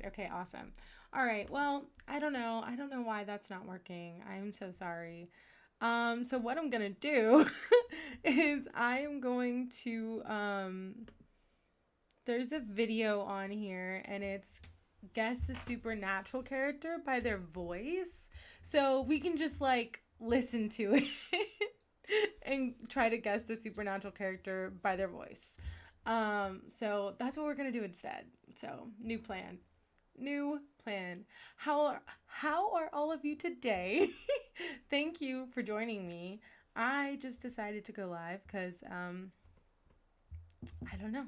Okay, awesome. All right. Well, I don't know. I don't know why that's not working. I'm so sorry. So what I'm gonna do is I am going to there's a video on here and it's guess the supernatural character by their voice. So we can just like listen to it and try to guess the supernatural character by their voice. So that's what we're gonna do instead. So new plan. New plan. How are all of you today? Thank you for joining me. I just decided to go live because I don't know.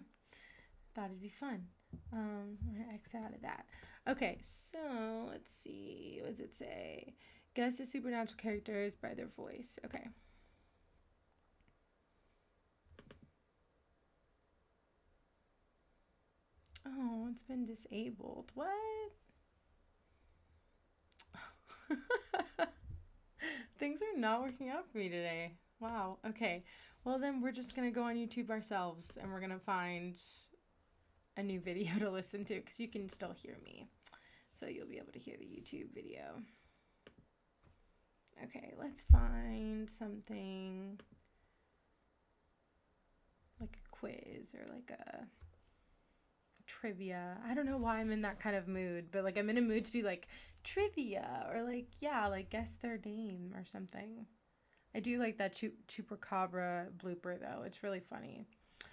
Thought it'd be fun. I X out of that. Okay, so let's see. What does it say? Guess the supernatural characters by their voice. Okay. Oh, it's been disabled. What? Things are not working out for me today. Wow. Okay. Well, then we're just going to go on YouTube ourselves and we're going to find a new video to listen to because you can still hear me. So you'll be able to hear the YouTube video. Okay, let's find something like a quiz or like a trivia. I don't know why I'm in that kind of mood, but like I'm in a mood to do like trivia or like, yeah, like guess their name or something. I do like that Chupacabra blooper though. It's really funny.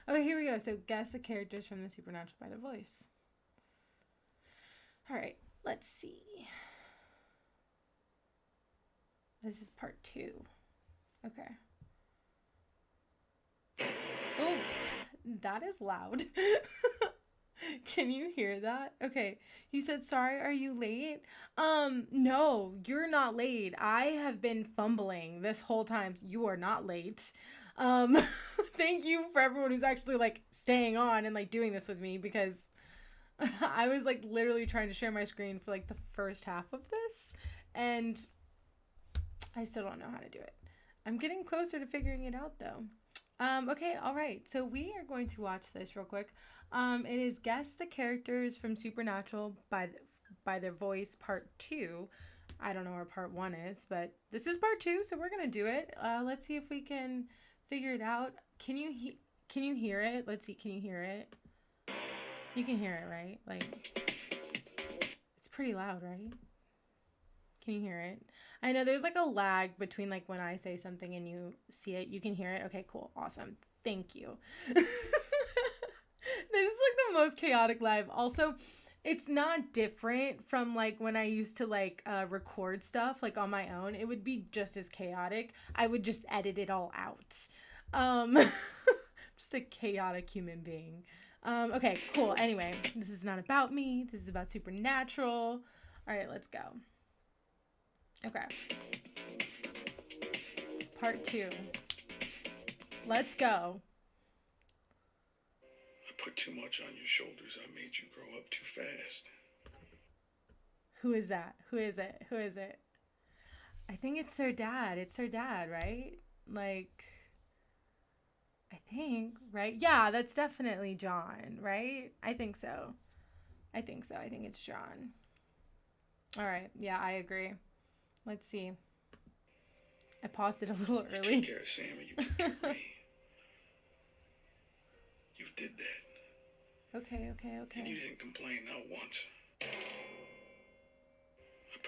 Okay, here we go. So guess the characters from the Supernatural by their voice. All right, let's see. This is part 2. Okay. Oh, that is loud. Can you hear that? Okay. You said, sorry, are you late? No, you're not late. I have been fumbling this whole time. You are not late. Thank you for everyone who's actually like staying on and like doing this with me because I was like literally trying to share my screen for like the first half of this and I still don't know how to do it. I'm getting closer to figuring it out though. Okay, all right. So we are going to watch this real quick. It is Guess the Characters from Supernatural by their voice part 2. I don't know where part 1 is, but this is part 2, so we're going to do it. Let's see if we can figure it out. Can you hear it? Let's see. Can you hear it? You can hear it, right? Like it's pretty loud, right? Can you hear it? I know there's like a lag between like when I say something and you see it. You can hear it. Okay, cool. Awesome. Thank you. This is like the most chaotic live. Also, it's not different from like when I used to like record stuff like on my own. It would be just as chaotic. I would just edit it all out. Just a chaotic human being. Okay, cool. Anyway, this is not about me. This is about Supernatural. All right, let's go. Okay. Part 2. Let's go. I put too much on your shoulders. I made you grow up too fast. Who is that? Who is it? Who is it? I think it's their dad. It's their dad, right? Like, I think, right? Yeah, that's definitely John, right? I think so. I think it's John. All right. Yeah, I agree. Let's see. I paused it a little early. You took care of Sammy. You took care of me. You did that. Okay. And you didn't complain not once. I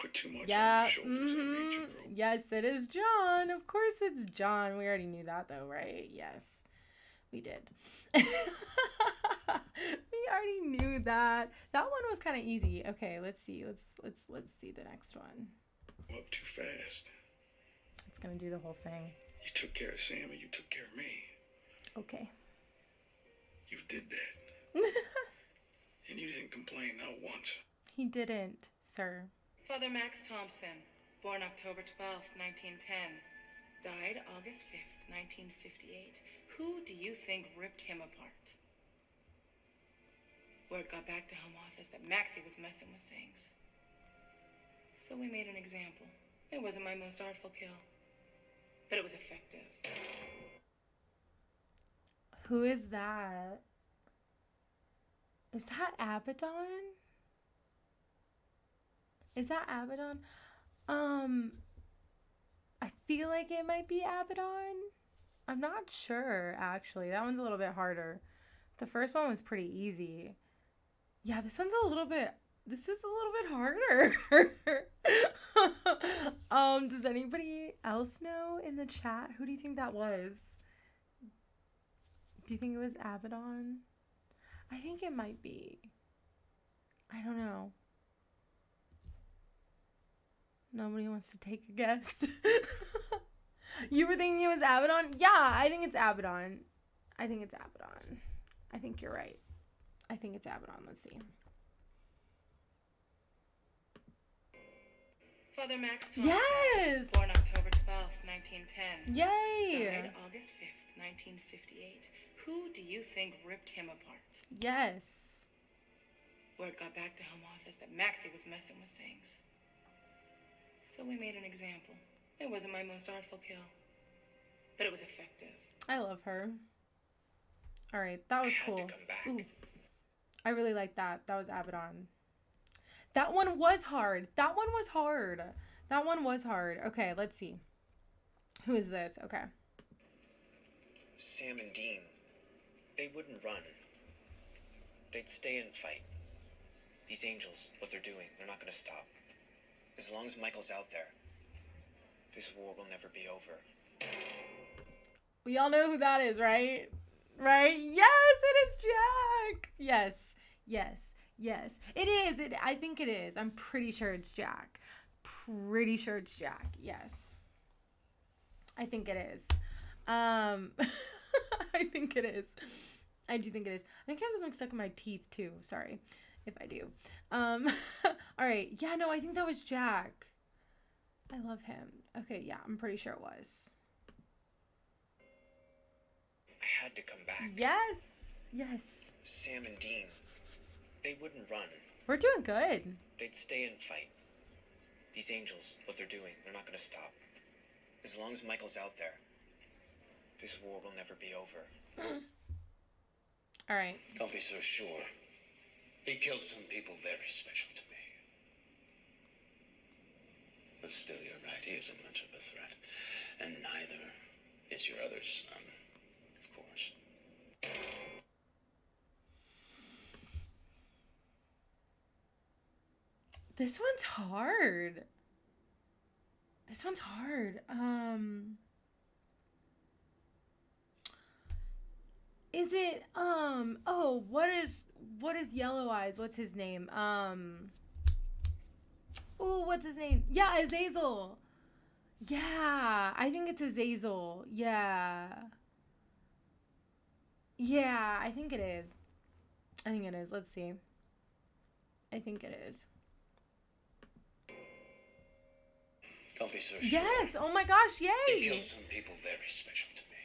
put too much on Yeah. your shoulders. I made you grow. Yes, it is John. Of course it's John. We already knew that though, right? Yes. We did. We already knew that. That one was kind of easy. Okay, let's see. Let's see the next one. Up too fast. It's gonna do the whole thing. You took care of Sammy. You took care of me. Okay. You did that. And you didn't complain not once. He didn't, sir. Father Max Thompson, born October 12th, 1910, died August 5th, 1958. Who do you think ripped him apart? Word got back to home office that Maxie was messing with things. So we made an example. It wasn't my most artful kill, but it was effective. Who is that? Is that Abaddon? Is that Abaddon? I feel like it might be Abaddon. I'm not sure, actually. That one's a little bit harder. The first one was pretty easy. Yeah, this is a little bit harder. Does anybody else know in the chat? Who do you think that was? Do you think it was Abaddon? I think it might be. I don't know. Nobody wants to take a guess. You were thinking it was Abaddon? Yeah, I think it's Abaddon. I think you're right. I think it's Abaddon. Let's see. Father Max Thompson. Yes! Born October 12th, 1910. Yay! Died August 5th, 1958. Who do you think ripped him apart? Yes. Word got back to home office that Maxie was messing with things. So we made an example. It wasn't my most artful kill, but it was effective. I love her. All right, that was cool. Ooh, I really like that. That was Abaddon. That one was hard. Okay, let's see. Who is this? Okay. Sam and Dean, they wouldn't run. They'd stay and fight. These angels, what they're doing, they're not going to stop. As long as Michael's out there, this war will never be over. We all know who that is, right? Right? Yes, it is Jack. Yes. It is. I think it is. I'm pretty sure it's Jack. Yes. I think it is. I think it is. I do think it is. I think I have something stuck in my teeth too. Sorry if I do. All right. Yeah, no, I think that was Jack. I love him. Okay, yeah, I'm pretty sure it was. I had to come back. Yes. Sam and Dean, they wouldn't run. We're doing good. They'd stay and fight. These angels, what they're doing, they're not going to stop. As long as Michael's out there, this war will never be over. All right. Don't be so sure. He killed some people very special to me. But still, you're right. He isn't much of a threat. And neither is your other son, of course. This one's hard. Is it, what is Yellow Eyes? What's his name? What's his name? Yeah, Azazel. Yeah, I think it's Azazel. Yeah, I think it is. Let's see. I think it is. Don't be so sure. Yes! Oh my gosh, yay! He killed some people very special to me.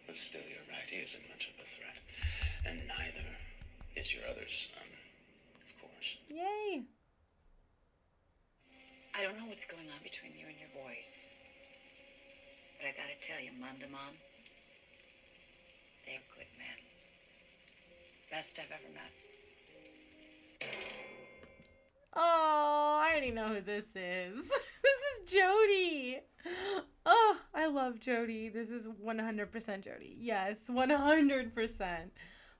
But still, you're right. He isn't much of a threat. And neither is your other son, of course. Yay! I don't know what's going on between you and your boys. But I gotta tell you, Mom to Mom, they're good men. Best I've ever met. Oh, I already know who this is. This is Jody. Oh, I love Jody. This is 100% Jody. Yes, 100%.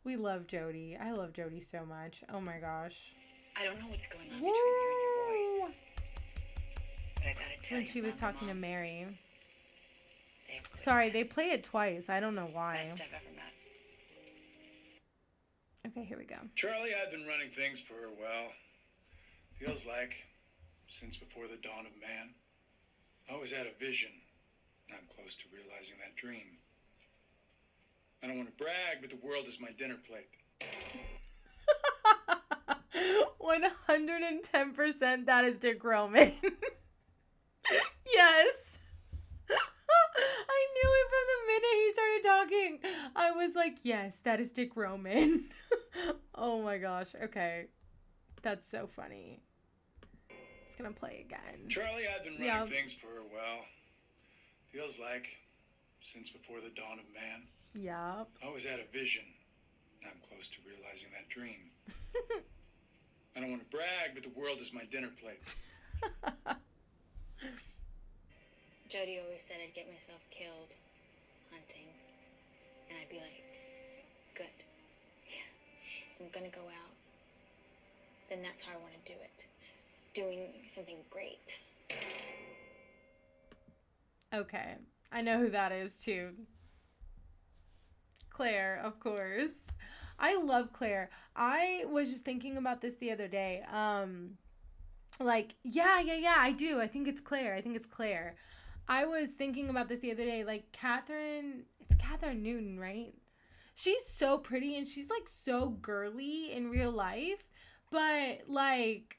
We love Jody. I love Jody so much. Oh my gosh. I don't know what's going on between you and your boys. But I gotta tell When you, she was Mom talking to Mom, Mary. they're good Sorry, men. they play it twice. I don't know why. Best I've ever met. Okay, here we go. Charlie, I've been running things for, well, feels like since before the dawn of man. I always had a vision. I'm close to realizing that dream. I don't want to brag, but the world is my dinner plate. 110% that is Dick Roman. Yes. I knew it from the minute he started talking. I was like, yes, that is Dick Roman. Oh my gosh. Okay. That's so funny. It's gonna play again. Charlie, I've been running things for, well, feels like since before the dawn of man. Yup. I always had a vision. I'm close to realizing that dream. I don't want to to brag, but the world is my dinner plate. Jody always said I'd get myself killed hunting. And I'd be like, good. Yeah, I'm gonna go out. Then that's how I want to do it. Doing something great. Okay, I know who that is too. Claire, of course. I love Claire. I was just thinking about this the other day. Like, yeah, I do. I think it's Claire. I was thinking about this the other day. Like, it's Catherine Newton, right? She's so pretty and she's like so girly in real life. But like,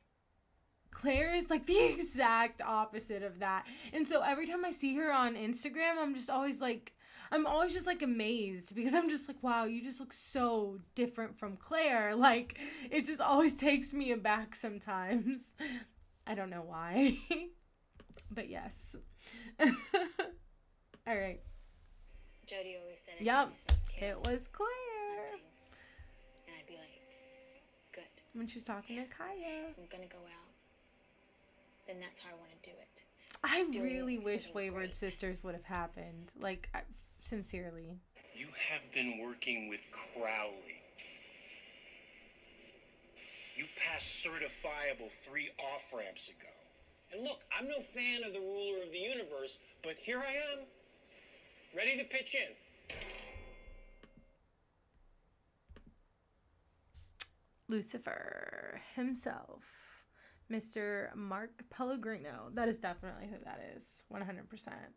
Claire is like the exact opposite of that. And so every time I see her on Instagram, I'm always just like amazed because I'm just like, wow, you just look so different from Claire. Like, it just always takes me aback sometimes. I don't know why. But yes. All right. Jody always said Yep. it It was Claire. hunting. And I'd be like, good. When she was talking to Kaya. I'm gonna go out. Then that's how I want to do it. I Doing really wish something Wayward great. Sisters would have happened. Like, sincerely. You have been working with Crowley. You passed certifiable 3 off-ramps ago. And look, I'm no fan of the ruler of the universe, but here I am, ready to pitch in. Lucifer himself, Mr. Mark Pellegrino. That is definitely who that is, 100%.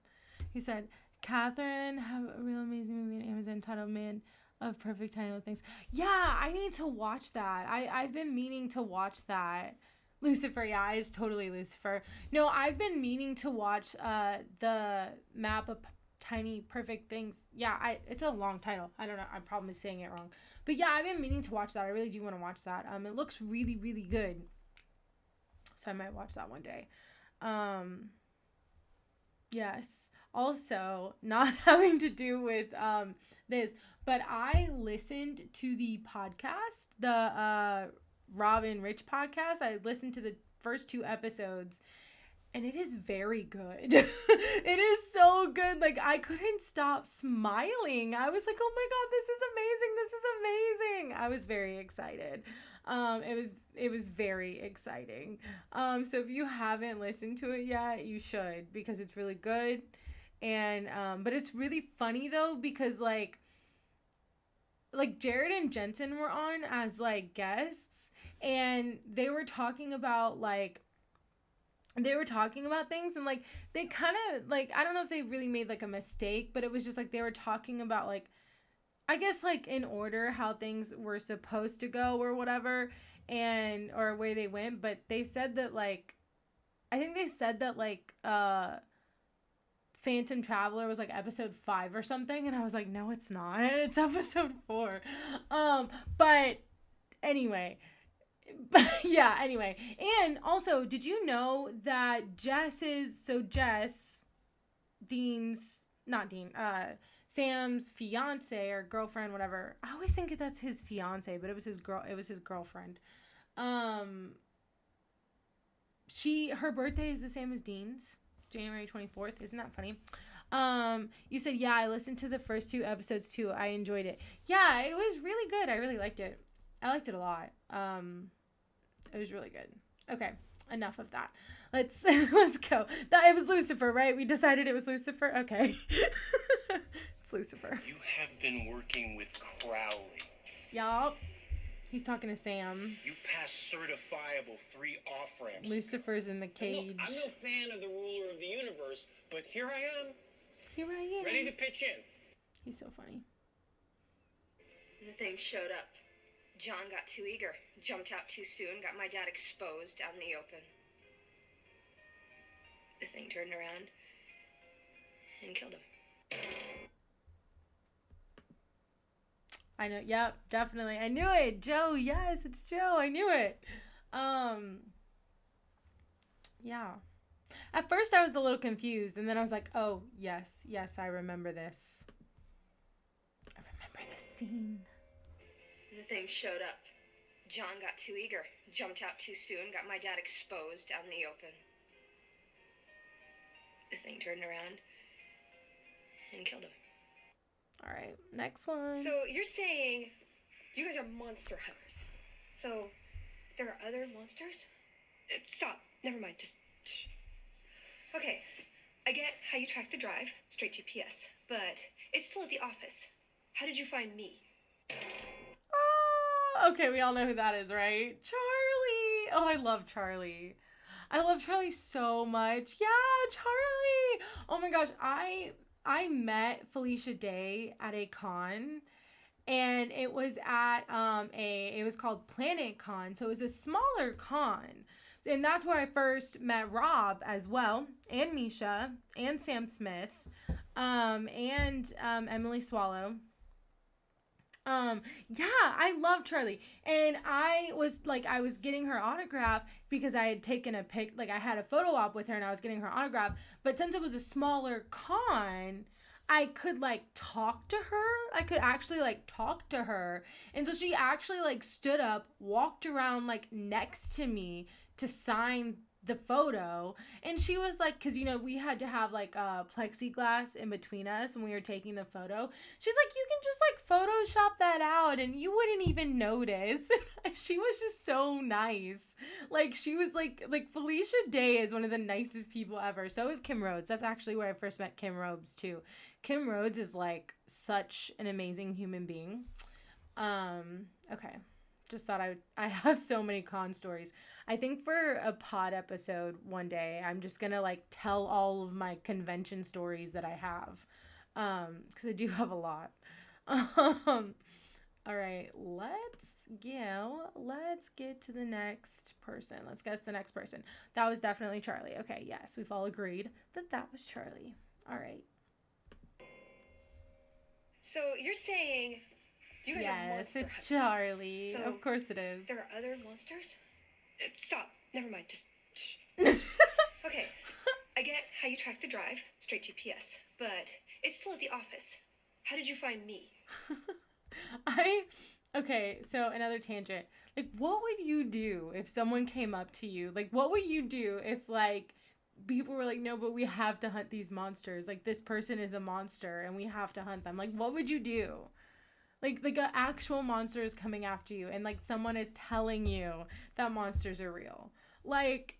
He said, Catherine have a real amazing movie on Amazon titled Man of Perfect Tiny Little Things. Yeah, I need to watch that. I've been meaning to watch that. Lucifer, yeah, it's totally Lucifer. No, I've been meaning to watch the Map of Tiny Perfect Things. Yeah, it's a long title. I don't know. I'm probably saying it wrong. But yeah, I've been meaning to watch that. I really do want to watch that. It looks really, really good. So I might watch that one day. Yes. Also, not having to do with this, but I listened to the podcast, the Rob and Rich podcast. I listened to the first 2 episodes, and it is very good. It is so good. Like, I couldn't stop smiling. I was like, oh my God, this is amazing. This is amazing. I was very excited. It was very exciting. So if you haven't listened to it yet, you should, because it's really good. And but it's really funny though, because like Jared and Jensen were on as like guests, and they were talking about things, and like they kind of like, I don't know if they really made like a mistake, but it was just like they were talking about like, I guess like in order how things were supposed to go or whatever, and or where they went. But they said that like, I think they said that like Phantom Traveler was like episode 5 or something, and I was like, no, it's not. It's episode 4. But anyway, and also, did you know that Sam's fiance or girlfriend, whatever. I always think that's his fiance, but it was his girlfriend. Her birthday is the same as Dean's. January 24th. Isn't that funny? You said, yeah, I listened to the first 2 episodes too. I enjoyed it. Yeah, it was really good. I really liked it. I liked it a lot. It was really good. Okay, enough of that. Let's go. It was Lucifer, right? We decided it was Lucifer? Okay. It's Lucifer. You have been working with Crowley. Yup. He's talking to Sam. You passed certifiable 3 off-ramps. Lucifer's in the cage. And look, I'm no fan of the ruler of the universe, but here I am, ready to pitch in. He's so funny. The thing showed up. John got too eager, jumped out too soon, got my dad exposed out in the open. The thing turned around and killed him. I know. Yep, definitely. I knew it. Joe. Yes, it's Joe. I knew it. Yeah. At first I was a little confused, and then I was like, oh, yes, I remember this. I remember this scene. The thing showed up. John got too eager, jumped out too soon, got my dad exposed out in the open. The thing turned around and killed him. All right, next one. So you're saying you guys are monster hunters. So there are other monsters? Stop. Never mind. Just shh. Okay. I get how you tracked the drive, straight GPS, but it's still at the office. How did you find me? Okay, we all know who that is, right? Charlie. Oh, I love Charlie. I love Charlie so much. Yeah, Charlie. Oh my gosh, I met Felicia Day at a con, and it was at it was called Planet Con, so it was a smaller con. And that's where I first met Rob as well, and Misha, and Sam Smith, and Emily Swallow. Yeah, I love Charlie. And I was getting her autograph because I had taken a pic, like I had a photo op with her and I was getting her autograph. But since it was a smaller con, I could talk to her. I could actually talk to her. And so she actually stood up, walked around next to me to sign the photo. And she was because we had to have plexiglass in between us when we were taking the photo. She's like, you can just Photoshop that out and you wouldn't even notice. She was just so nice. She was Felicia Day is one of the nicest people ever. So is Kim Rhodes. That's actually where I first met Kim Rhodes too. Kim Rhodes is such an amazing human being. Okay. Just thought I have so many con stories. I think for a pod episode one day, I'm just going to tell all of my convention stories that I have. Because I do have a lot. All right, let's get to the next person. Let's guess the next person. That was definitely Charlie. Okay, yes, we've all agreed that was Charlie. All right. So you're saying you guys are monster it's hunters. Charlie. So of course it is. There are other monsters? Stop. Never mind. Just shh. Okay. I get how you tracked the drive, straight GPS, but it's still at the office. How did you find me? Okay, so another tangent. What would you do if someone came up to you? What would you do if people were no, but we have to hunt these monsters. This person is a monster and we have to hunt them. What would you do? An actual monster is coming after you and someone is telling you that monsters are real. What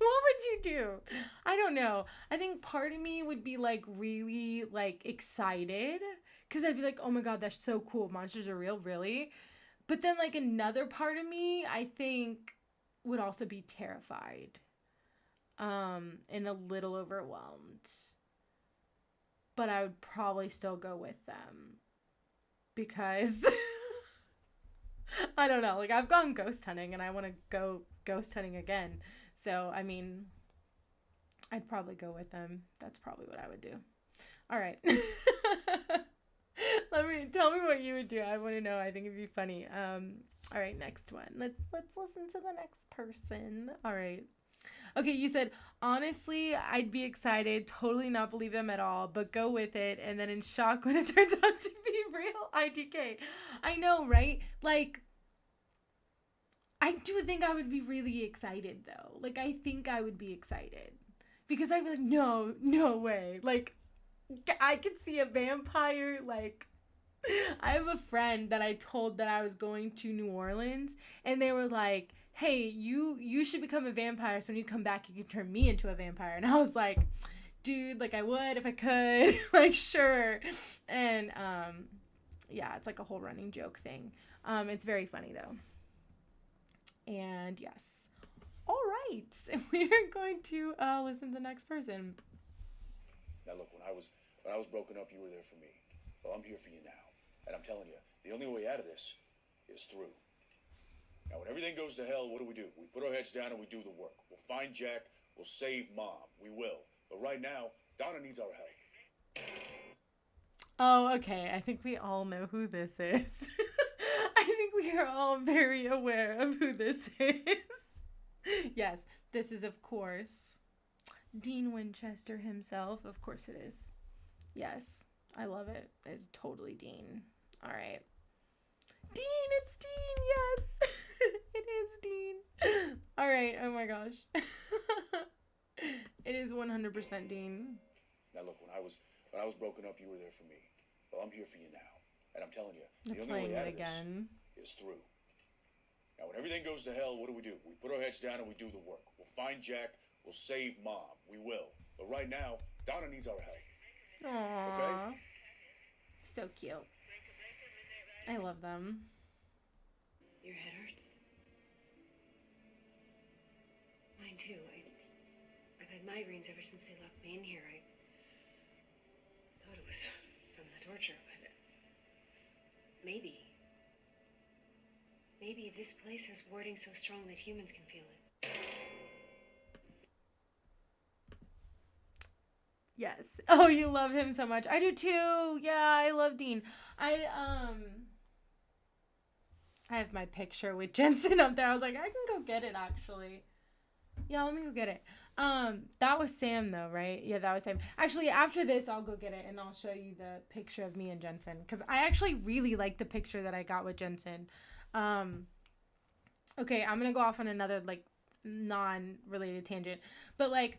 would you do? I don't know. I think part of me would be really excited because I'd be oh my God, that's so cool. Monsters are real, really? But then another part of me, I think, would also be terrified and a little overwhelmed. But I would probably still go with them. Because I don't know, I've gone ghost hunting and I want to go ghost hunting again. So, I mean, I'd probably go with them. That's probably what I would do. All right. Tell me what you would do. I want to know. I think it'd be funny. All right, next one. Let's listen to the next person. All right. Okay, you said, honestly, I'd be excited, totally not believe them at all, but go with it, and then in shock when it turns out to be real IDK. I know, right? I do think I would be really excited, though. I think I would be excited. Because I'd be no way. I could see a vampire, I have a friend that I told that I was going to New Orleans, and they were hey, you should become a vampire, so when you come back, you can turn me into a vampire. And I was dude, I would if I could, sure. And, yeah, it's a whole running joke thing. It's very funny, though. And, yes. All right. We are going to listen to the next person. Now, look, when I was broken up, you were there for me. Well, I'm here for you now. And I'm telling you, the only way out of this is through. Now, when everything goes to hell, what do? We put our heads down and we do the work. We'll find Jack. We'll save Mom. We will. But right now, Donna needs our help. Oh, okay. I think we all know who this is. I think we are all very aware of who this is. Yes, this is, of course, Dean Winchester himself. Of course it is. Yes, I love it. It's totally Dean. All right. Dean, it's Dean, yes. right. Oh my gosh. It is 100% Dean. Now look, when I was broken up, you were there for me. Well, I'm here for you now, and I'm telling you, the They're only playing way out it of this again. is through. Now, when everything goes to hell, what do? We put our heads down and we do the work. We'll find Jack. We'll save Mom. We will. But right now, Donna needs our help. Aww. Okay? So cute. I love them. Your head hurts? Mine too. I've had migraines ever since they locked me in here. I thought it was from the torture, but maybe this place has warding so strong that humans can feel it. Yes. Oh, you love him so much. I do too. Yeah, I love Dean. I have my picture with Jensen up there. I was like, I can go get it actually. Yeah, let me go get it. That was Sam though, right? Yeah, that was Sam. Actually, after this, I'll go get it and I'll show you the picture of me and Jensen. Because I actually really like the picture that I got with Jensen. Okay, I'm going to go off on another, like, non-related tangent. But, like,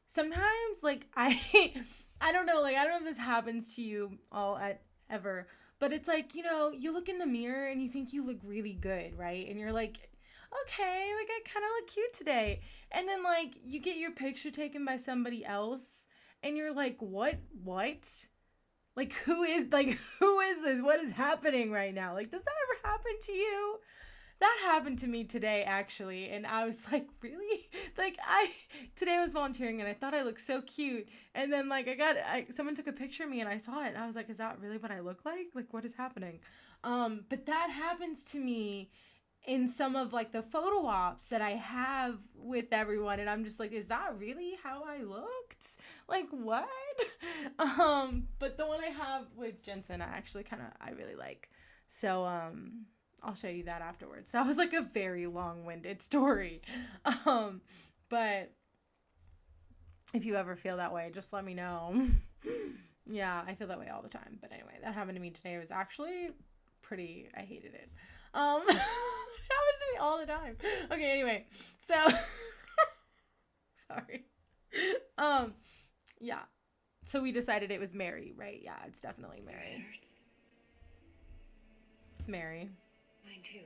sometimes, like, I don't know, like, I don't know if this happens to you all ever. But it's like, you know, you look in the mirror and you think you look really good, right? And you're like, okay, like, I kind of look cute today. And then, like, you get your picture taken by somebody else. And you're like, what? Like, who is this? What is happening right now? Like, does that ever happen to you? That happened to me today, actually, and I was like, really? Like, today I was volunteering, and I thought I looked so cute, and then, like, someone took a picture of me, and I saw it, and I was like, is that really what I look like? Like, what is happening? But that happens to me in some of, like, the photo ops that I have with everyone, and I'm just like, is that really how I looked? Like, what? But the one I have with Jensen, I really like. So, I'll show you that afterwards. That was like a very long-winded story. But if you ever feel that way, just let me know. Yeah, I feel that way all the time. But anyway, that happened to me today. It was actually I hated it. It happens to me all the time. Okay, anyway. So sorry. Yeah. So we decided it was Mary, right? Yeah, it's definitely Mary. It's Mary. Mine too.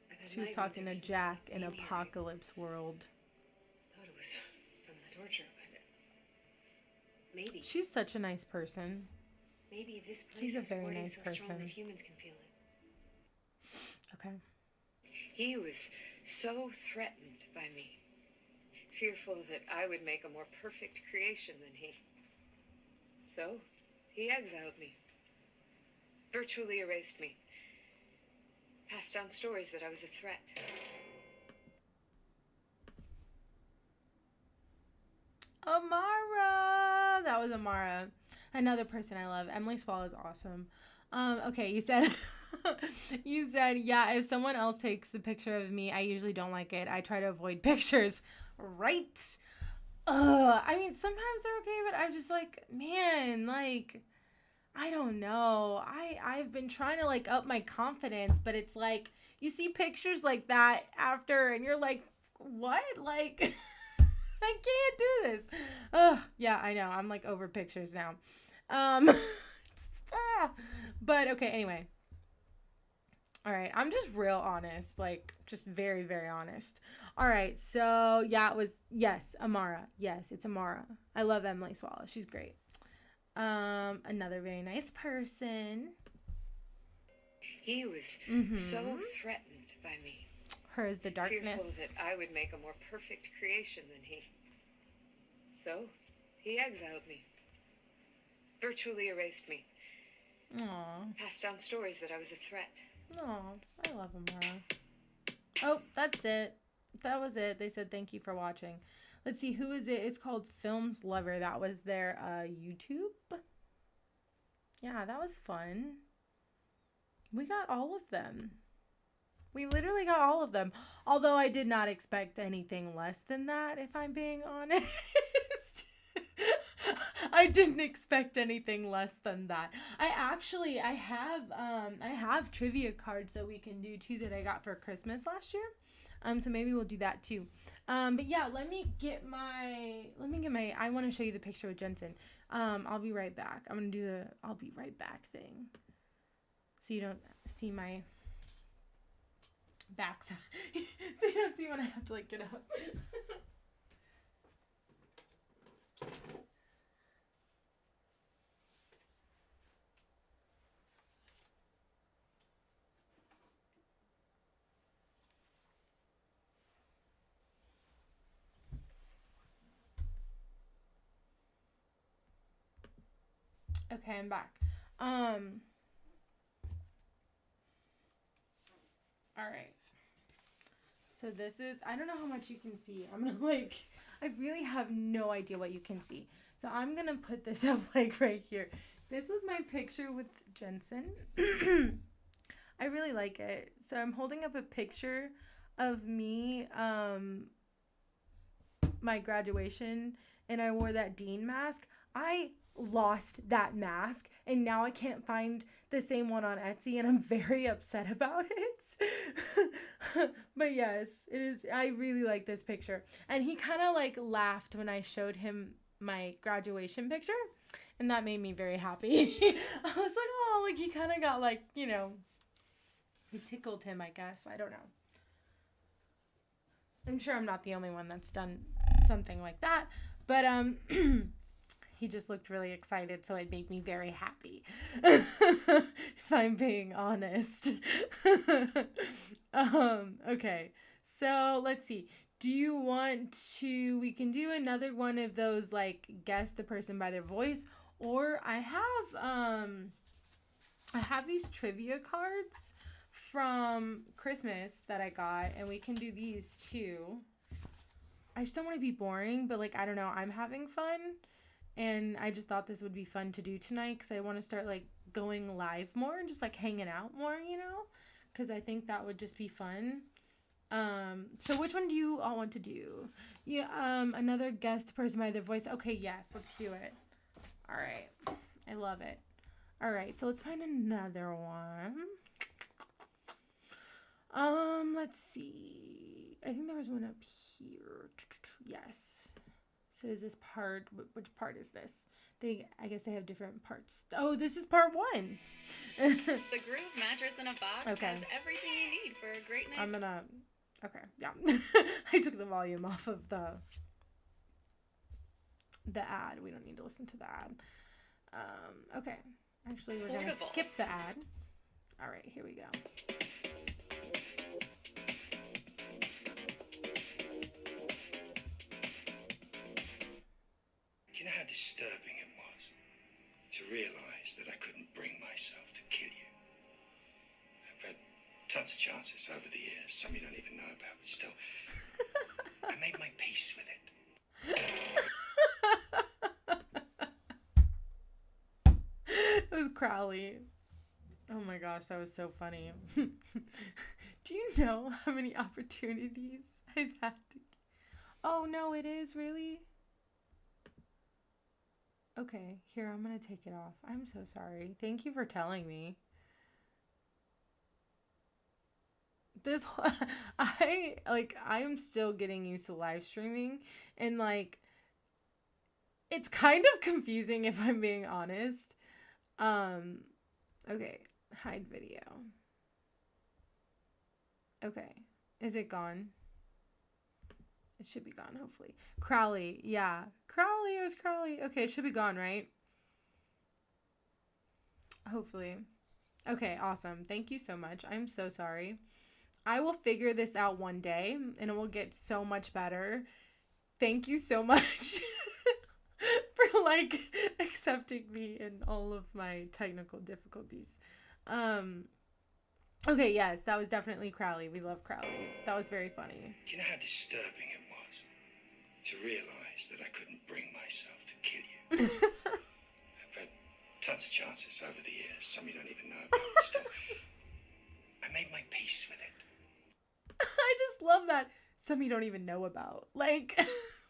I've had She was migraines talking ever to since they Jack locked me in here. Apocalypse World. I thought it was from the torture, but maybe. She's such a nice person. Maybe this place She's a is very warding nice so strong person. that humans can feel it. Okay. He was so threatened by me, fearful that I would make a more perfect creation than he. So, he exiled me, virtually erased me, passed down stories that I was a threat. Amara! That was Amara. Another person I love. Emily Swallow is awesome. Okay, you said, yeah, if someone else takes the picture of me, I usually don't like it. I try to avoid pictures. Right? I mean, sometimes they're okay, but I'm just like, man, like, I don't know. I've been trying to, like, up my confidence, but it's like, you see pictures like that after, and you're like, what? Like, I can't do this. Yeah, I know. I'm, like, over pictures now. But, okay, anyway. All right, I'm just real honest, like, just very, very honest. All right, so, yeah, yes, Amara. Yes, it's Amara. I love Emily Swallow. She's great. Another very nice person. He was so threatened by me. Her is the darkness. Fearful that I would make a more perfect creation than he. So, he exiled me, virtually erased me, passed down stories that I was a threat. Aw, I love Amara. Oh, that's it. That was it. They said thank you for watching. Let's see, who is it? It's called Films Lover. That was their YouTube. Yeah, that was fun. We got all of them. We literally got all of them. Although I did not expect anything less than that, if I'm being honest. I didn't expect anything less than that. I have trivia cards that we can do too that I got for Christmas last year. So maybe we'll do that too. But yeah, let me get my, I want to show you the picture with Jensen. I'll be right back. I'm going to do the I'll be right back thing. So you don't see my backside. So you don't see when I have to like get up. Okay, I'm back. All right. So this is, I don't know how much you can see. I'm gonna I really have no idea what you can see. So I'm gonna put this up like right here. This was my picture with Jensen. I really like it. So I'm holding up a picture of me, my graduation, and I wore that dean mask. I lost that mask and now I can't find the same one on Etsy and I'm very upset about it. But yes, it is. I really like this picture. And he kind of like laughed when I showed him my graduation picture and that made me very happy. I was like, oh, like he kind of got like, you know, it tickled him, I guess. I don't know. I'm sure I'm not the only one that's done something like that, but he just looked really excited, so it made me very happy, if I'm being honest. Okay, so let's see. Do you want to, we can do another one of those, like, guess the person by their voice, or I have these trivia cards from Christmas that I got, and we can do these too. I just don't want to be boring, but, like, I don't know, I'm having fun. And I just thought this would be fun to do tonight because I want to start, like, going live more and just, like, hanging out more, you know? Because I think that would just be fun. So which one do you all want to do? Yeah, another guest person by their voice. Okay, yes, let's do it. All right. I love it. All right, so let's find another one. Let's see. I think there was one up here. Yes. So is this part, which part is this? I guess they have different parts. Oh, this is part 1. The Groove mattress in a box has everything you need for a great night's okay, yeah. I took the volume off of the ad. We don't need to listen to the ad. Okay. Actually, we're going to skip the ad. All right, here we go. Do you know how disturbing it was to realize that I couldn't bring myself to kill you? I've had tons of chances over the years, some you don't even know about, but still, I made my peace with it. It was Crowley. Oh my gosh, that was so funny. Do you know how many opportunities I've had to... Oh no, it is really? Okay, here, I'm gonna take it off. I'm so sorry. Thank you for telling me. I'm still getting used to live streaming, and like, it's kind of confusing if I'm being honest. Okay, hide video. Okay, is it gone? It should be gone, hopefully. Crowley, yeah. Crowley, it was Crowley. Okay, it should be gone, right? Hopefully. Okay, awesome. Thank you so much. I'm so sorry. I will figure this out one day, and it will get so much better. Thank you so much for, like, accepting me in all of my technical difficulties. Okay, yes, that was definitely Crowley. We love Crowley. That was very funny. Do you know how disturbing it was to realize that I couldn't bring myself to kill you? I've had tons of chances over the years, some you don't even know about, but still, I made my peace with it. I just love that. Some you don't even know about. Like,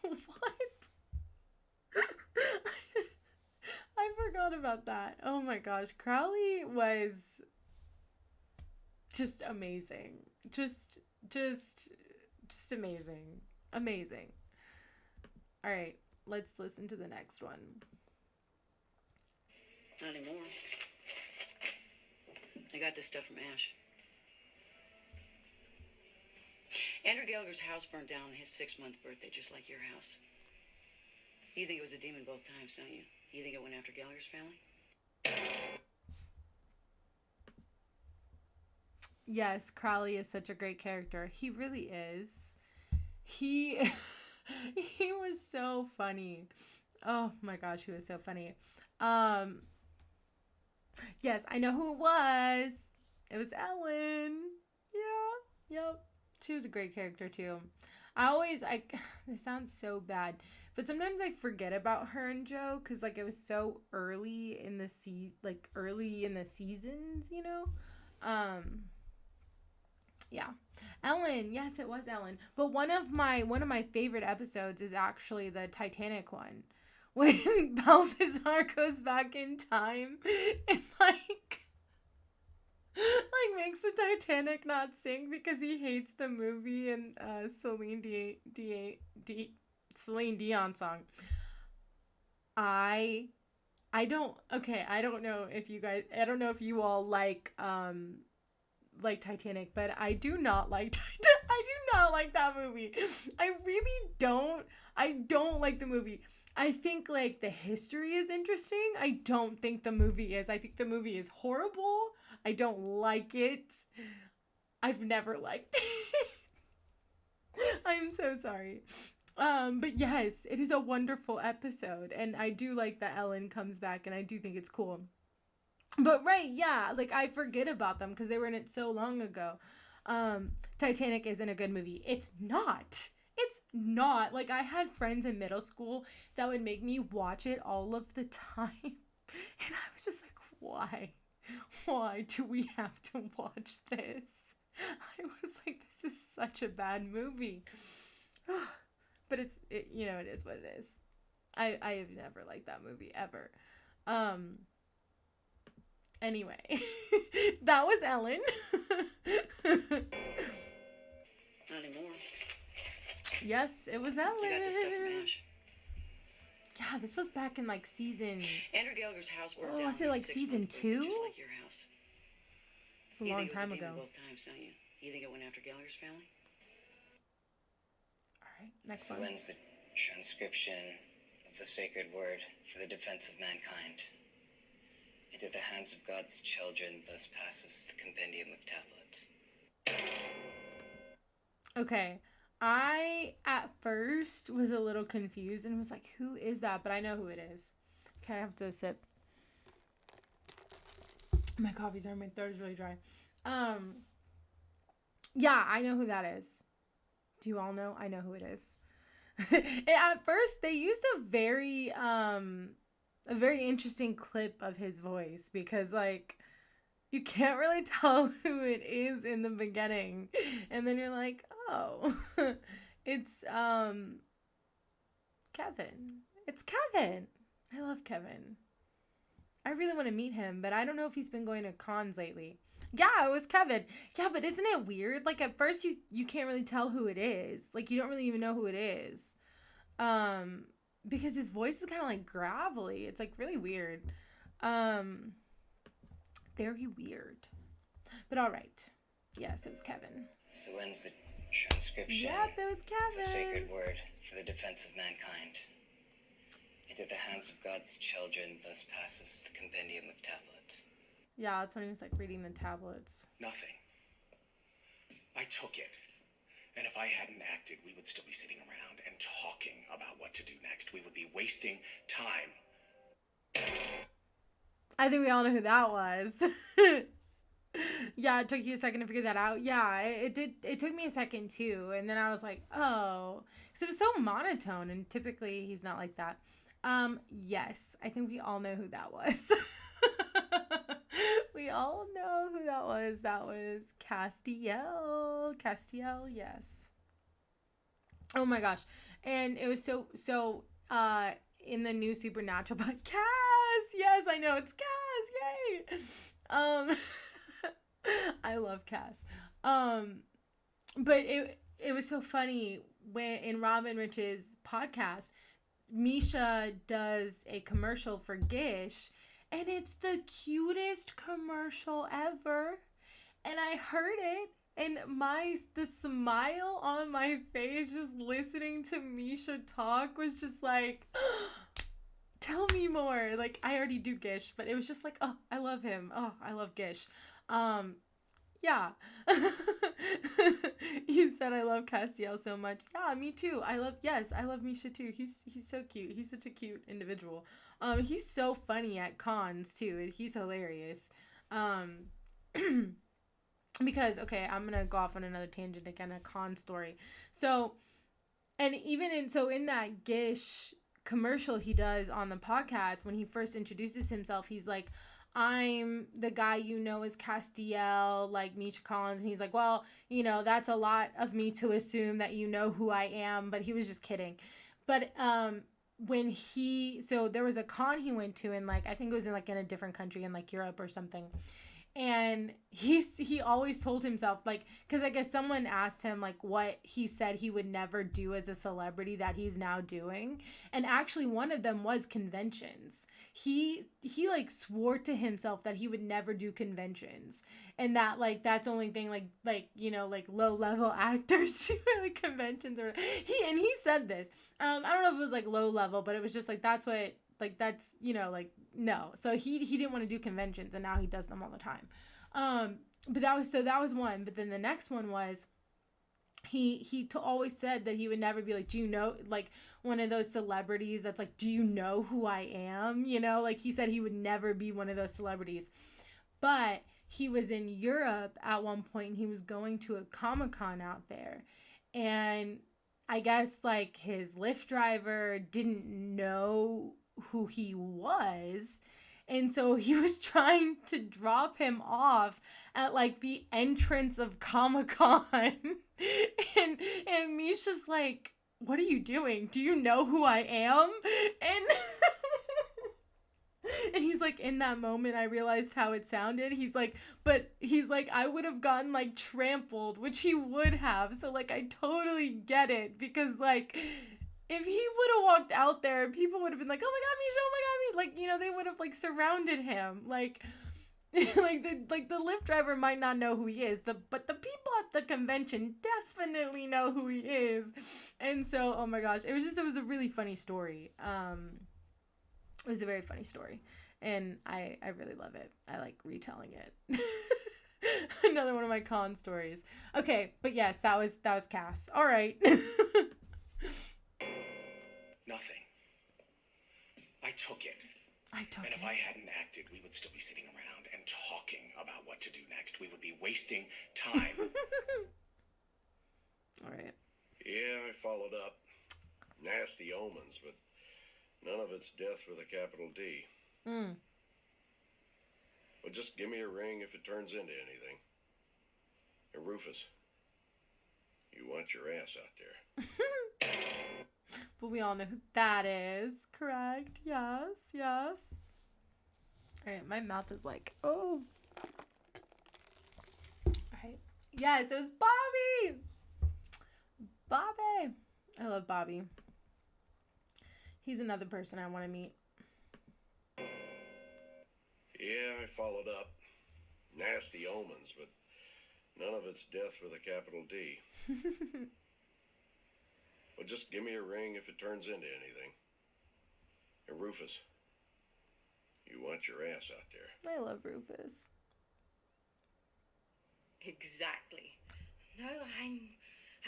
what? forgot about that. Oh my gosh. Crowley was just amazing. Just amazing. Amazing. All right, let's listen to the next one. Not anymore. I got this stuff from Ash. Andrew Gallagher's house burned down on his 6-month birthday, just like your house. You think it was a demon both times, don't you? You think it went after Gallagher's family? Yes, Crowley is such a great character. He really is. He was so funny. Oh my gosh, he was so funny. Yes, I know who it was. It was Ellen. Yeah, yep. She was a great character too. This sounds so bad, but sometimes I forget about her and Joe because like it was so early in the seasons, you know. Yeah, Ellen. Yes, it was Ellen. But one of my favorite episodes is actually the Titanic one, when Balthazar goes back in time and like makes the Titanic not sink because he hates the movie and Celine Dion song. I don't know if you all like Titanic, but I do not like that movie. I really don't. I don't like the movie. I think like the history is interesting. I don't think the movie is. I think the movie is horrible. I don't like it. I've never liked it. I'm so sorry. But yes, it is a wonderful episode, and I do like that Ellen comes back, and I do think it's cool. But right, yeah, like I forget about them because they were in it so long ago. Titanic isn't a good movie. It's not. It's not. Like I had friends in middle school that would make me watch it all of the time. And I was just like, why? Why do we have to watch this? I was like, this is such a bad movie. But it is what it is. I have never liked that movie ever. Anyway, that was Ellen. Not anymore. Yes, it was Ellen. I got this stuff from Ash. Yeah, this was back in like season. Andrew Gallagher's house burned down. Oh, was it like season 2? Just like your house. A long time ago. Both times, don't you? You think it went after Gallagher's family? All right, next so one. When's the transcription of the sacred word for the defense of mankind? Into the hands of God's children, thus passes the compendium of tablets. Okay. I, at first, was a little confused and was like, who is that? But I know who it is. Okay, I have to sip. My coffee's on. My throat is really dry. Yeah, I know who that is. Do you all know? I know who it is. At first, they used a very interesting clip of his voice because, like, you can't really tell who it is in the beginning. And then you're like, oh, it's, Kevin. It's Kevin. I love Kevin. I really want to meet him, but I don't know if he's been going to cons lately. Yeah, it was Kevin. Yeah, but isn't it weird? Like, at first you can't really tell who it is. Like, you don't really even know who it is. Because his voice is kind of, like, gravelly. It's, like, really weird. Very weird. But all right. Yes, it was Kevin. So when's the transcription Yep, it was Kevin. of the sacred word for the defense of mankind? Into the hands of God's children, thus passes the compendium of tablets. Yeah, that's when he was, like, reading the tablets. Nothing. I took it. And if I hadn't acted, we would still be sitting around and talking about what to do next. We would be wasting time. I think we all know who that was. Yeah, it took you a second to figure that out. Yeah, it did. It took me a second too. And then I was like, oh. Because it was so monotone. And typically he's not like that. Yes, I think we all know who that was. We all know who that was. That was Castiel. Castiel, yes. Oh my gosh. And it was so in the new Supernatural, but Cass, Yes, I know it's Cass. Yay. I love Cass. But it was so funny when in Robin Rich's podcast, Misha does a commercial for Gish, and it's the cutest commercial ever. And I heard it, and the smile on my face just listening to Misha talk was just like, tell me more. Like, I already do Gish, but it was just like, oh, I love him. Oh, I love Gish. Yeah. You said I love Castiel so much. Yeah, me too. I love Misha too. He's so cute. He's such a cute individual. He's so funny at cons too. He's hilarious. Because, okay, I'm gonna go off on another tangent again, a con story. So, and even in that Gish commercial he does on the podcast, when he first introduces himself, he's like, I'm the guy you know as Castiel, like Misha Collins. And he's like, well, you know, that's a lot of me to assume that you know who I am. But he was just kidding. But so there was a con he went to, and like, I think it was in a different country in like Europe or something. And he always told himself, like, because I guess someone asked him like what he said he would never do as a celebrity that he's now doing. And actually one of them was conventions. He like swore to himself that he would never do conventions, and that like that's the only thing like you know, like low level actors do like conventions. Or he said this. I don't know if it was like low level, but it was just like that's you know, like, no. So he didn't want to do conventions, and now he does them all the time. But that was one. But then the next one was he always said that he would never be like, do you know, like one of those celebrities that's like, do you know who I am? You know, like he said he would never be one of those celebrities. But he was in Europe at one point, and he was going to a Comic-Con out there, and I guess like his Lyft driver didn't know who he was, and so he was trying to drop him off at like the entrance of Comic-Con. and Misha's like, what are you doing? Do you know who I am? And he's like, in that moment I realized how it sounded. He's like, I would have gotten like trampled, which he would have. So like, I totally get it, because like, if he would have walked out there, people would have been like, oh my God, Misha, oh my God, like, you know, they would have like surrounded him. Like, like the Lyft driver might not know who he is, but the people at the convention definitely know who he is. And so, oh my gosh, it was a really funny story. It was a very funny story, and I really love it. I like retelling it. Another one of my con stories. Okay, but yes, that was Cass. All right. Nothing. I took it. And if I hadn't acted, we would still be sitting around and talking about what to do next. We would be wasting time. All right. Yeah, I followed up. Nasty omens, but none of it's death with a capital D. But just give me a ring if it turns into anything. And Rufus, you want your ass out there. But we all know who that is, correct? Yes. All right, my mouth is like, oh. All right. Yes, it was Bobby. I love Bobby. He's another person I want to meet. Yeah, I followed up. Nasty omens, but none of it's death with a capital D. But just give me a ring if it turns into anything. And Rufus, you want your ass out there. I love Rufus. Exactly. No,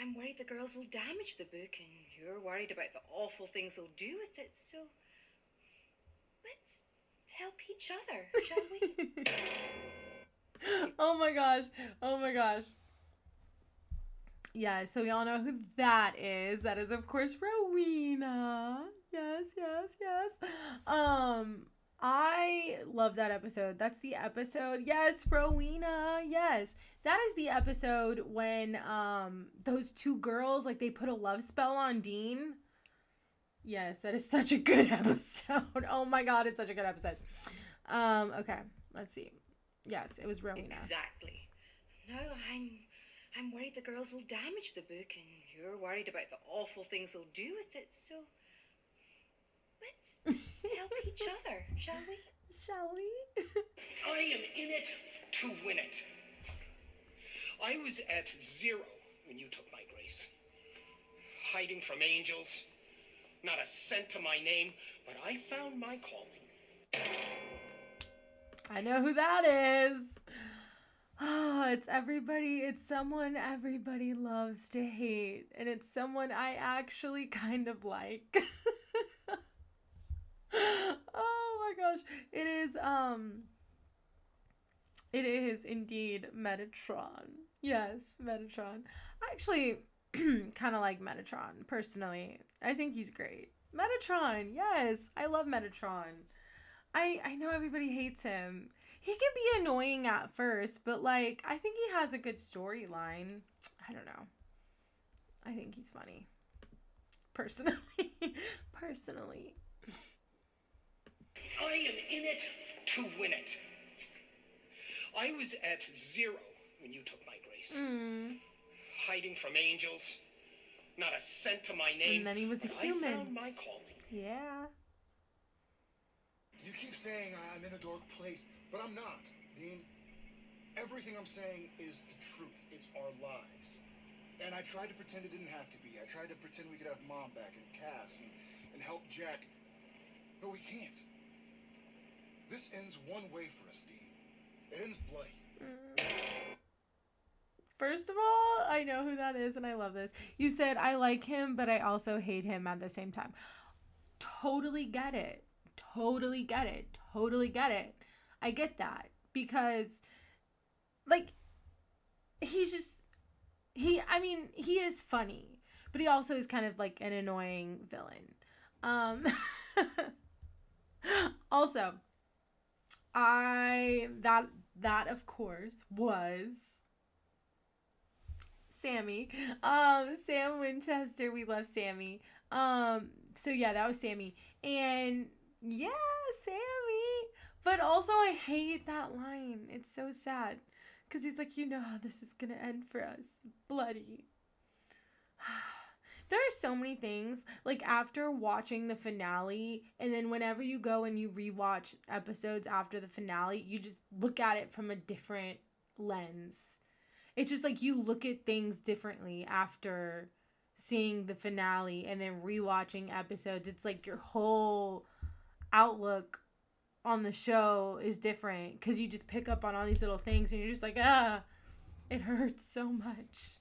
I'm worried the girls will damage the book, and you're worried about the awful things they'll do with it, so let's help each other, shall we? Oh my gosh. Yeah, so we all know who that is. That is, of course, Rowena. Yes. I love that episode. That's the episode. Yes, Rowena. Yes. That is the episode when those two girls, like, they put a love spell on Dean. Yes, that is such a good episode. Oh my god, it's such a good episode. Okay, let's see. Yes, it was Rowena. Exactly. No, I'm worried the girls will damage the book, and you're worried about the awful things they'll do with it, so let's help each other, shall we? Shall we? I am in it to win it. I was at 0 when you took my grace. Hiding from angels, not a cent to my name, but I found my calling. I know who that is. Oh, it's everybody. It's someone everybody loves to hate. And it's someone I actually kind of like. Oh my gosh. It is indeed Metatron. Yes, Metatron. I actually kind of like Metatron, personally. I think he's great. Metatron, yes. I love Metatron. I know everybody hates him. He can be annoying at first, but like I think he has a good storyline. I don't know. I think he's funny. Personally. Personally. I am in it to win it. I was at 0 when you took my grace. Hiding from angels, not a cent to my name. And then he was a human. I found my calling. Yeah. You keep saying I'm in a dark place, but I'm not, Dean. Everything I'm saying is the truth. It's our lives. And I tried to pretend it didn't have to be. I tried to pretend we could have Mom back and Cass and help Jack. But we can't. This ends one way for us, Dean. It ends bloody. First of all, I know who that is and I love this. You said I like him, but I also hate him at the same time. Totally get it. Totally get it. Totally get it. I get that because like he is funny, but he also is kind of like an annoying villain. Also, that of course was Sammy. Sam Winchester. We love Sammy. So yeah, that was Sammy. And yeah, Sammy. But also I hate that line. It's so sad. Because he's like, you know how this is going to end for us. Bloody. There are so many things. Like after watching the finale, and then whenever you go and you rewatch episodes after the finale, you just look at it from a different lens. It's just like you look at things differently after seeing the finale and then rewatching episodes. It's like your whole outlook on the show is different because you just pick up on all these little things and you're just like, it hurts so much.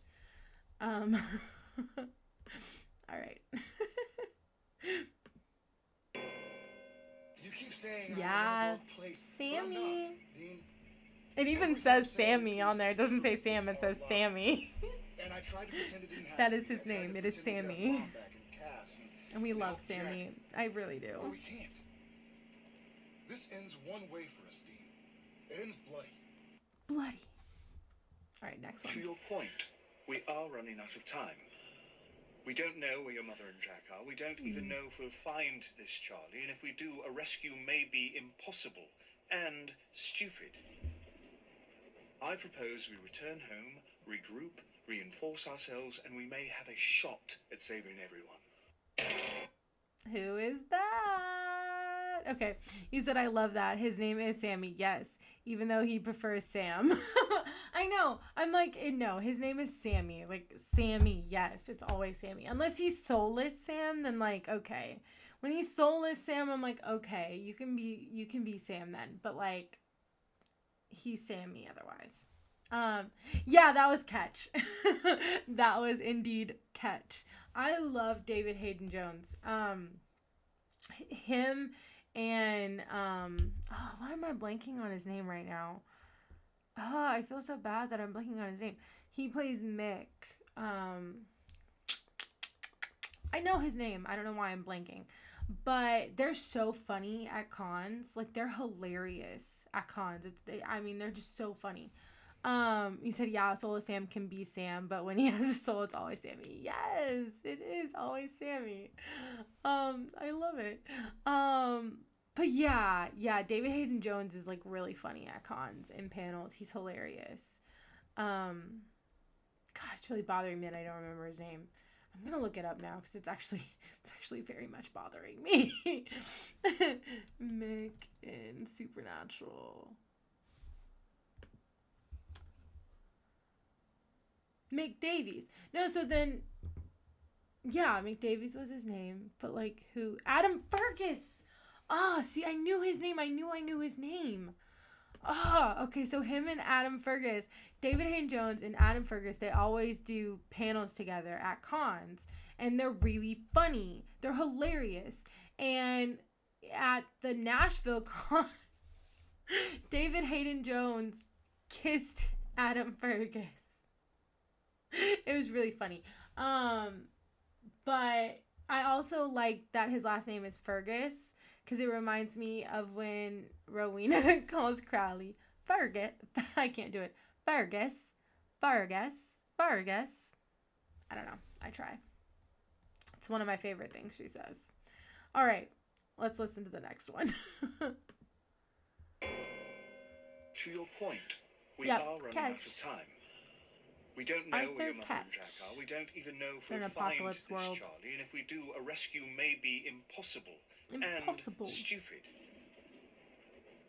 All right. You keep saying yeah, I'm in a dark place, Sammy. but I'm not, Dean. It even says Sammy on there. It doesn't say Sam, it says Sammy. And I tried to pretend it didn't have that to is be. his name. It is Sammy. And we love Sammy. I really do. But we can't. This ends one way for us, Dean. It ends bloody. Bloody. All right, next one. To your point, we are running out of time. We don't know where your mother and Jack are. We don't even know if we'll find this Charlie. And if we do, a rescue may be impossible and stupid. I propose we return home, regroup, reinforce ourselves, and we may have a shot at saving everyone. Who is that? Okay, he said, I love that. His name is Sammy. Yes, even though he prefers Sam. I know. I'm like, no, his name is Sammy. Like, Sammy, yes, it's always Sammy. Unless he's soulless Sam, then like, okay. When he's soulless Sam, I'm like, okay, you can be Sam then. But like, he's Sammy otherwise. Yeah, that was Catch. That was indeed Catch. I love David Hayden Jones. Him and why am I blanking on his name right now? Oh, I feel so bad that I'm blanking on his name. He plays Mick. I know his name. I don't know why I'm blanking. But they're so funny at cons. Like, they're hilarious at cons. They're just so funny. You said, yeah, a soul of Sam can be Sam, but when he has a soul, it's always Sammy. Yes, it is always Sammy. I love it. But yeah, David Hayden Jones is like really funny at cons and panels. He's hilarious. God, it's really bothering me that I don't remember his name. I'm gonna look it up now because it's actually very much bothering me. Mick in Supernatural. Mick Davies. No, so then, yeah, Mick Davies was his name, but like who? Adam Fergus. See, I knew his name. I knew his name. Okay, so him and Adam Fergus, David Hayden Jones and Adam Fergus, they always do panels together at cons, and they're really funny. They're hilarious. And at the Nashville con, David Hayden Jones kissed Adam Fergus. It was really funny. But I also like that his last name is Fergus, because it reminds me of when Rowena calls Crowley Fergus. I can't do it. Fergus. I don't know. I try. It's one of my favorite things she says. All right. Let's listen to the next one. To your point, we Yep, are running catch. out of time. We don't know Arthur where your mother Catch. and Jack are. We don't even know if In we'll an find apocalypse this world. Charlie. And if we do, a rescue may be impossible. Impossible. And stupid.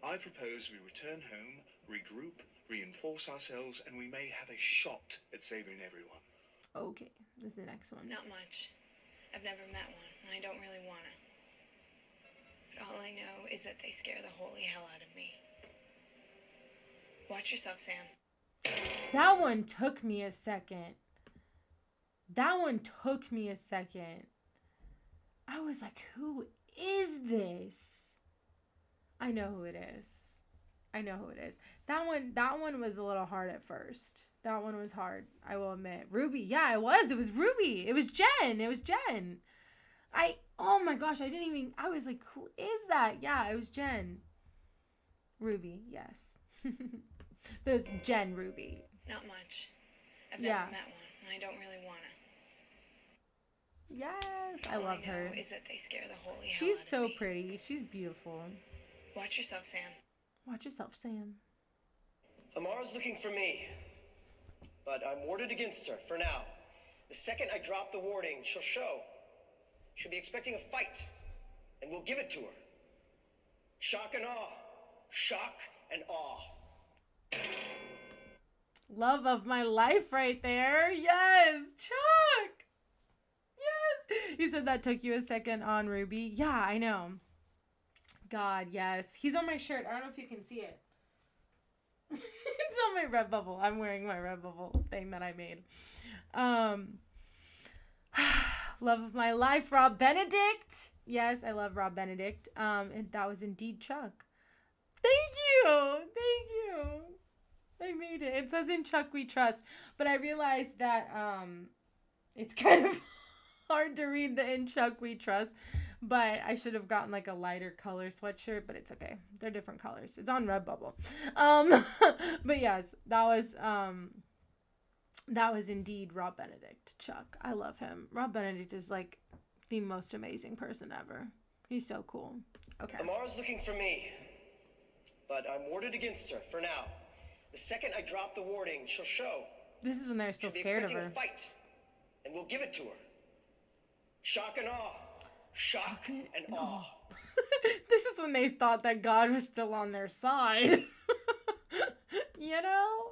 I propose we return home, regroup, reinforce ourselves, and we may have a shot at saving everyone. Okay, this is the next one. Not much. I've never met one, and I don't really want to. But all I know is that they scare the holy hell out of me. Watch yourself, Sam. That one took me a second. I was like, who is this? I know who it is. That one was a little hard at first. That one was hard, I will admit. Ruby, yeah, it was. It was Ruby. It was Jen. Oh my gosh, I was like, who is that? Yeah, it was Jen. Ruby, yes. There's Jen Ruby. Not much. I've never met one, and I don't really want to. Yes, I All love I know her. is that they scare the holy hell She's out so of me. pretty. She's beautiful. Watch yourself, Sam. Watch yourself, Sam. Amara's looking for me, but I'm warded against her for now. The second I drop the warding, she'll show. She'll be expecting a fight, and we'll give it to her. Shock and awe. Shock and awe. Love of my life right there. Yes, Chuck. Yes. You said that took you a second on Ruby. Yeah, I know. God, yes. He's on my shirt. I don't know if you can see it. It's on my Redbubble. I'm wearing my Redbubble thing that I made. Love of my life, Rob Benedict. Yes, I love Rob Benedict. And that was indeed Chuck. Thank you. I made it. It says in Chuck we trust. But I realized that it's kind of hard to read the in Chuck we trust. But I should have gotten like a lighter color sweatshirt, but it's okay. They're different colors. It's on Redbubble. But yes, that was indeed Rob Benedict, Chuck. I love him. Rob Benedict is like the most amazing person ever. He's so cool. Okay. Amara's looking for me, but I'm warded against her for now. The second I drop the warding, she'll show. This is when they're still She'll be scared of expecting her. a fight, and we'll give it to her. Shock and awe. Shock and awe. This is when they thought that God was still on their side. You know?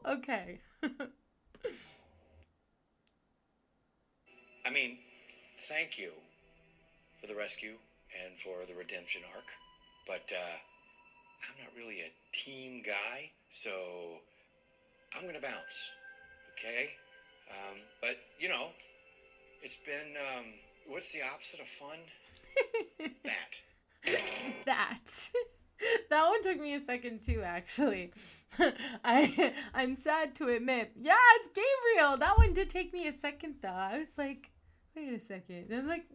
Okay. I mean, thank you for the rescue and for the redemption arc, but I'm not really a team guy, so I'm gonna bounce, okay? But, you know, it's been, what's the opposite of fun? That one took me a second too, actually. I'm sad to admit. Yeah, it's Gabriel. That one did take me a second though. I was like, wait a second. And I'm like,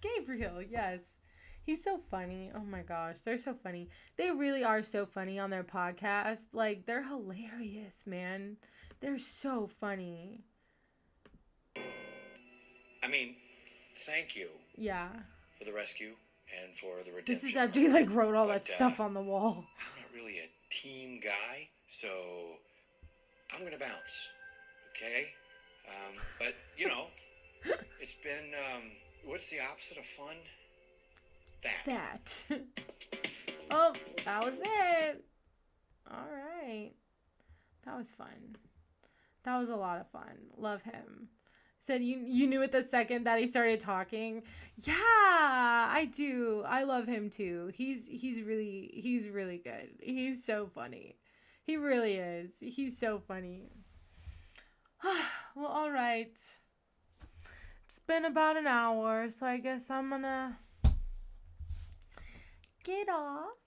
Gabriel, yes. He's so funny. Oh my gosh, they're so funny. They really are so funny on their podcast. Like, they're hilarious, man. They're so funny. I mean, thank you. Yeah. For the rescue and for the redemption. This is after he, like, wrote all that stuff on the wall. I'm not really a team guy, so I'm gonna bounce, okay? But, you know, it's been, what's the opposite of fun? That. Oh, that was it. All right. That was fun. That was a lot of fun. Love him. Said you knew it the second that he started talking. Yeah, I do. I love him too. He's really good. He's so funny. He really is. He's so funny. Well, all right. It's been about an hour, so I guess I'm gonna get off.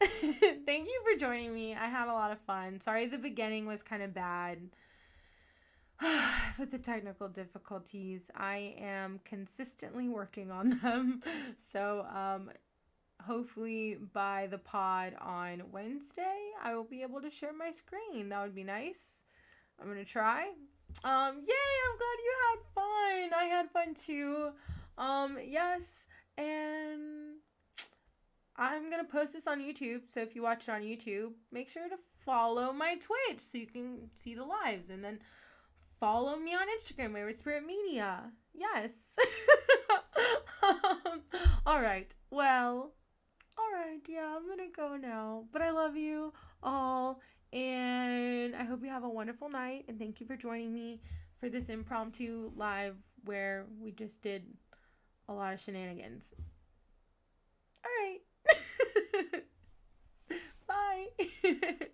Thank you for joining me. I had a lot of fun. Sorry the beginning was kind of bad with the technical difficulties. I am consistently working on them. So hopefully by the pod on Wednesday, I will be able to share my screen. That would be nice. I'm going to try. Yay, I'm glad you had fun. I had fun too. Yes, and I'm going to post this on YouTube, so if you watch it on YouTube, make sure to follow my Twitch so you can see the lives, and then follow me on Instagram, Wayward Spirit Media. Yes. Alright, well, alright, yeah, I'm going to go now, but I love you all, and I hope you have a wonderful night, and thank you for joining me for this impromptu live where we just did a lot of shenanigans. Alright. Bye.